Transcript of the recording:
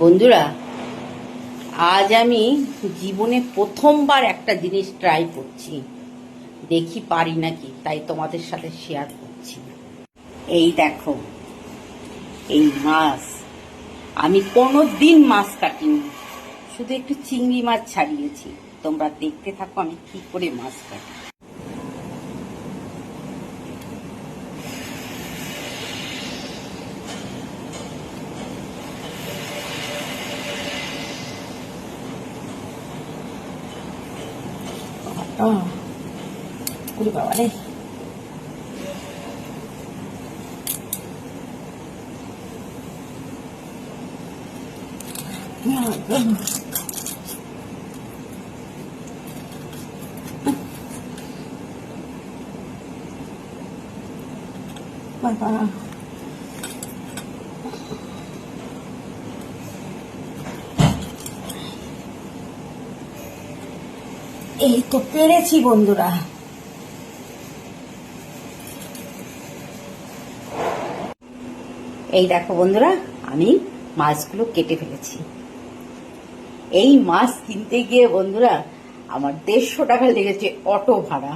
বন্ধুরা, আজ আমি জীবনে প্রথমবার একটা জিনিস ট্রাই করছি, দেখি পারি নাকি, তাই তোমাদের সাথে শেয়ার করছি। এই দেখো, এই মাছ আমি কোনোদিন মাছ কাটিনি, শুধু একটু চিংড়ি মাছ ছাড়িয়েছি। তোমরা দেখতে থাকো আমি কি করে মাছ কাটি। বাবা রে, বাবা এই তো পেরেছি বন্ধুরা। এই দেখো বন্ধুরা, আমি মাছগুলো কেটে ফেলেছি। এই মাছ কিনতে গিয়ে বন্ধুরা আমার 150 টাকা লেগেছে অটো ভাড়া।